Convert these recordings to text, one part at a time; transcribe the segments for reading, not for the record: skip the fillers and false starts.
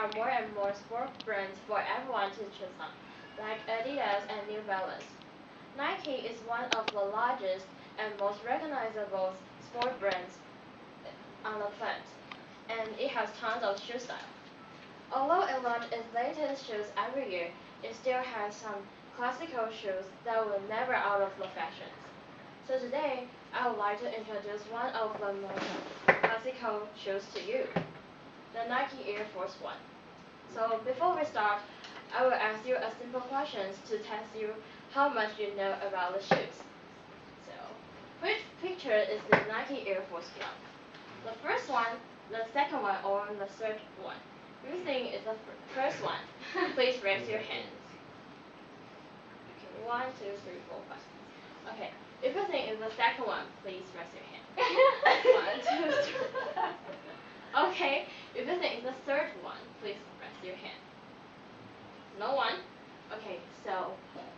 are more and more sport brands for everyone to choose from, like Adidas and New Balance. Nike is one of the largest and most recognizable sport brands on the planet, and it has tons of shoe style. Although it launched its latest shoes every year, it still has some classical shoes that will never out of the fashions. So today, I would like to introduce one of the most classical shoes to you, the Nike Air Force One. So before we start, I will ask you a simple questions to test you how much you know about the shoes. So, which picture is the Nike Air Force One? The first one, the second one, or the third one? If you think it's the first one, please raise your hands. Okay, 1, 2, 3, 4, 5. Okay, if you think it's the second one, please raise your hand. 1, 2, 3. Okay, if you think it's the third one, please raise your hand. No one? Okay, so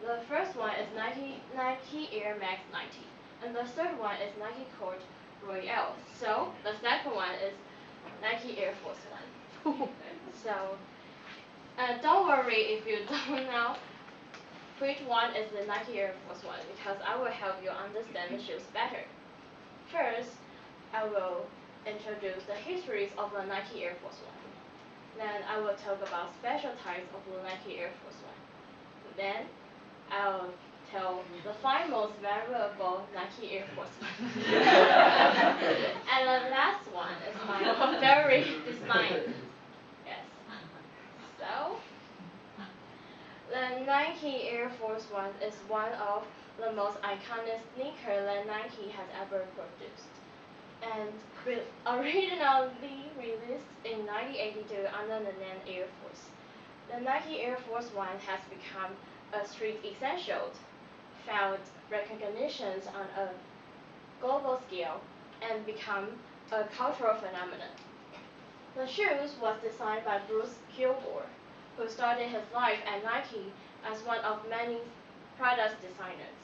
the first one is Nike Air Max 90, and the third one is Nike Court Royale. So the second one is Nike Air Force One. So don't worry if you don't know which one is the Nike Air Force One, because I will help you understand the shoes better. First, I will introduce the histories of the Nike Air Force One. Then I will talk about special types of the Nike Air Force One. Then I'll tell the 5 most valuable Nike Air Force One. And the last one is my favorite design. Yes. So the Nike Air Force One is one of the most iconic sneakers that Nike has ever produced, and originally released in 1982 under the name Air Force. The Nike Air Force One has become a street essential, found recognitions on a global scale, and become a cultural phenomenon. The shoes was designed by Bruce Kilgore, who started his life at Nike as one of many product designers.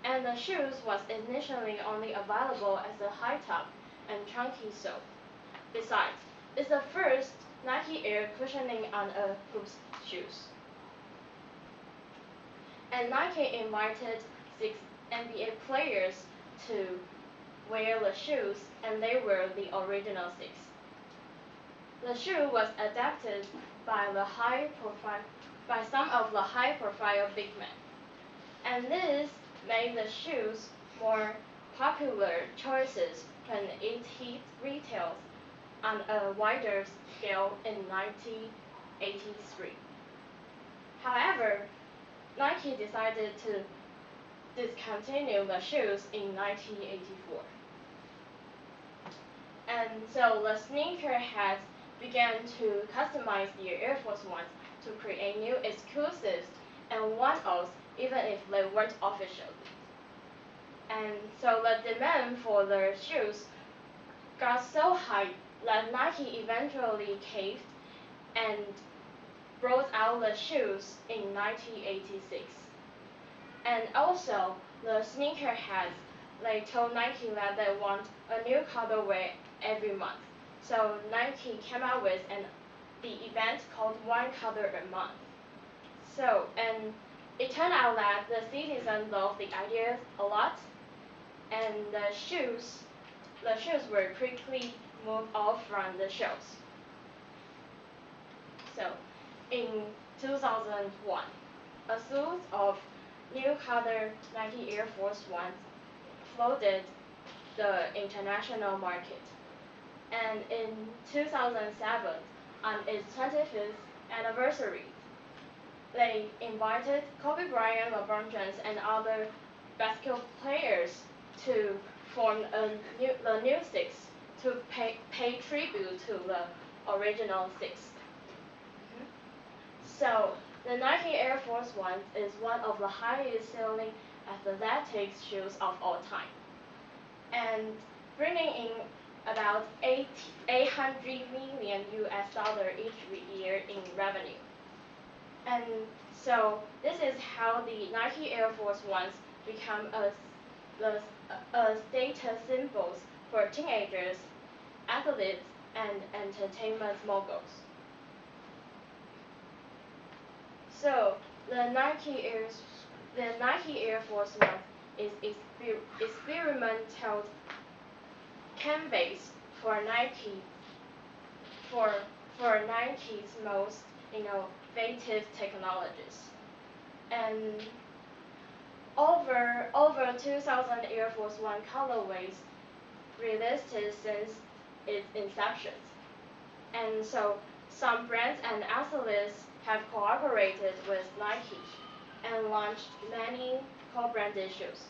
And the shoes was initially only available as a high top and chunky sole. Besides, it's the first Nike Air cushioning on a hoop shoes. And Nike invited 6 NBA players to wear the shoes, and they were the original 6. The shoe was adapted by some of the high-profile big men, and this made the shoes more popular choices when it hit retail on a wider scale in 1983. However, Nike decided to discontinue the shoes in 1984. And so the sneakerheads began to customize their Air Force Ones to create new exclusives and one-offs even if they weren't official. And so the demand for the shoes got so high that Nike eventually caved and brought out the shoes in 1986. And also, the sneakerheads, they told Nike that they want a new colorway every month. So Nike came out with the event called One Color a Month. So, and it turned out that the citizens loved the idea a lot, and the shoes were quickly moved off from the shelves. So, in 2001, a suit of new color Nike Air Force Ones flooded the international market. And in 2007, on its 25th anniversary, they invited Kobe Bryant, LeBron James, and other basketball players to form the new 6 to pay tribute to the original 6. So the Nike Air Force One is one of the highest selling athletic shoes of all time, and bringing in about 800 million US dollar each year in revenue. And so this is how the Nike Air Force Ones become a status symbols for teenagers, athletes, and entertainment moguls. So the Nike Air Force One is experimental canvas for for for Nike's most innovative technologies. And over 2,000 Air Force One colorways released since its inception. And so some brands and athletes have cooperated with Nike and launched many co-branded shoes.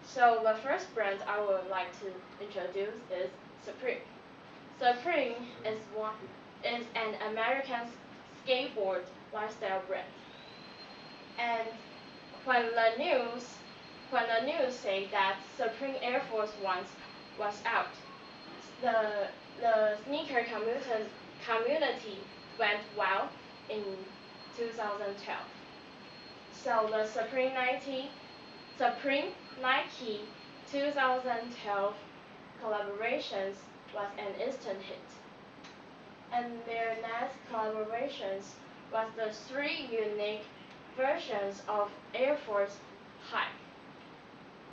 So the first brand I would like to introduce is Supreme. Supreme is an American skateboard lifestyle brand. And when the news said that Supreme Air Force One was out, the sneaker community went wild in 2012. So the Supreme Nike 2012 collaborations was an instant hit. And their next collaborations was the 3 unique versions of Air Force High.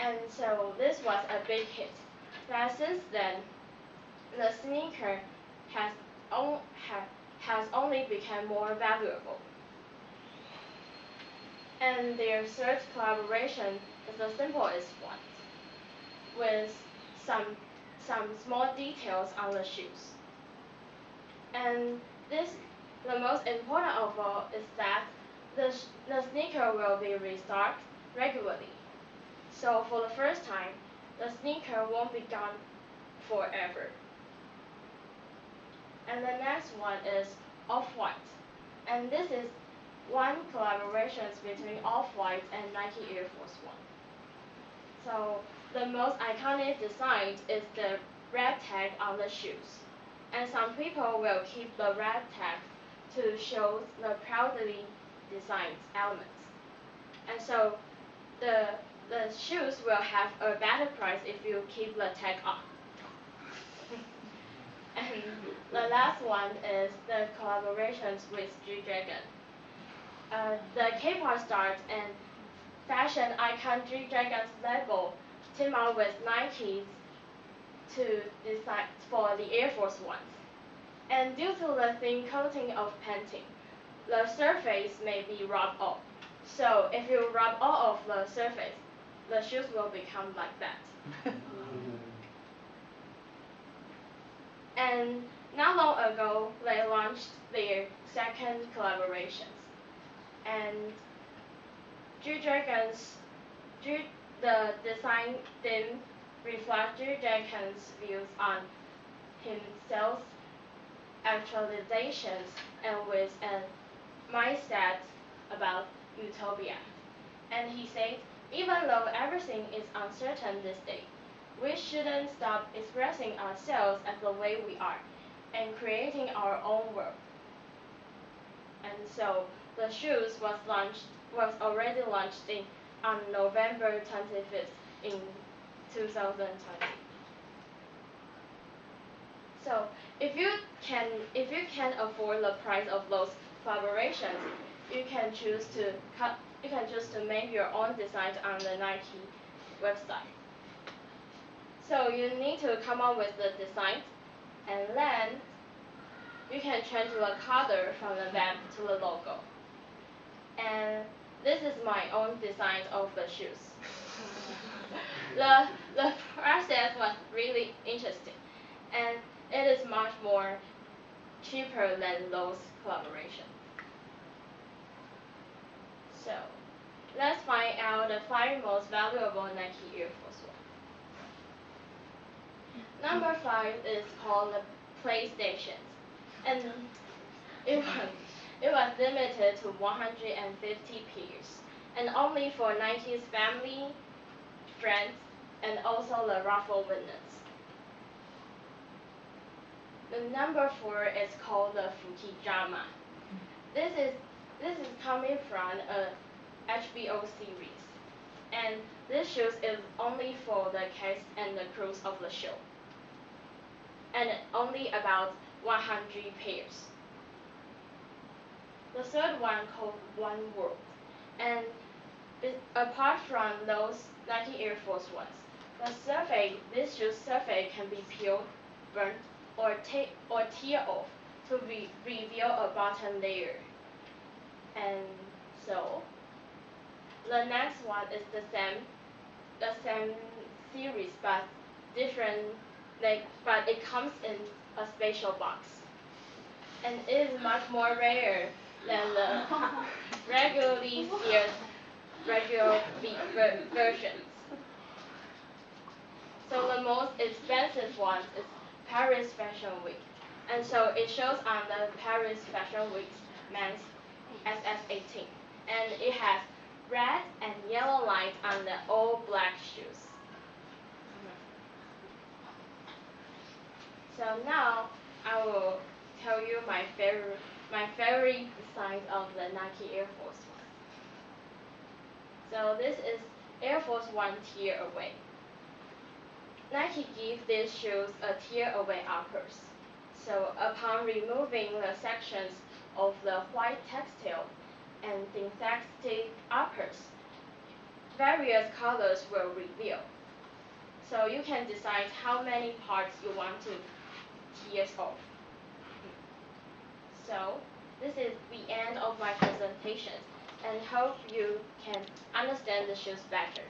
And so this was a big hit. But since then, the sneaker has only become more valuable. And their third collaboration is the simplest one, with some small details on the shoes. And the most important of all is that the sneaker will be restocked regularly. So for the first time, the sneaker won't be gone forever. And the next one is Off-White. And this is one collaboration between Off-White and Nike Air Force One. So the most iconic design is the red tag on the shoes. And some people will keep the red tag to show the proudly designed elements. And so the shoes will have a better price if you keep the tag on. And the last one is the collaborations with G-Dragon. The K-pop stars and fashion icon G-Dragon's label team up with Nike to design for the Air Force Ones. And due to the thin coating of painting, the surface may be rubbed off. So if you rub all of the surface, the shoes will become like that. And not long ago, they launched their second collaborations. And the design theme reflects G-Dragon's views on himself's actualizations and with a mindset about utopia. And he said, even though everything is uncertain this day, we shouldn't stop expressing ourselves as the way we are and creating our own world. And so the shoes was already launched on November 25th in 2020. So if you can afford the price of those collaborations, you can choose to make your own designs on the Nike website. So you need to come up with the design, and then you can change the color from the web to the logo. And this is my own design of the shoes. The process was really interesting, and it is much more cheaper than those collaborations. So let's find out the 5 most valuable Nike Air Force One. Number 5 is called the PlayStation, and it was limited to 150 pairs, and only for Nike's family, friends, and also the raffle winners. The number 4 is called the Fukijama. This is coming from a HBO series, and this shoes is only for the cast and the crews of the show, and only about 100 pairs. the third one called One World. And apart from those Nike Air Force Ones, this shoe's surface can be peeled, burnt, or tear off to reveal a bottom layer. And so, the next one is the same series but different, but it comes in a special box, and it is much more rare than the regularly scarce regular versions. So the most expensive one is Paris Fashion Week, and so it shows on the Paris Fashion Week's men's SS18, and it has red and yellow lines on the all black shoes. So now I will tell you my favorite designs of the Nike Air Force One. So this is Air Force One Tear Away. Nike gives these shoes a tear away uppers. So upon removing the sections of the white textile and synthetic uppers, various colors will reveal. So you can decide how many parts you want to tear off. So this is the end of my presentation, and hope you can understand the shoes better.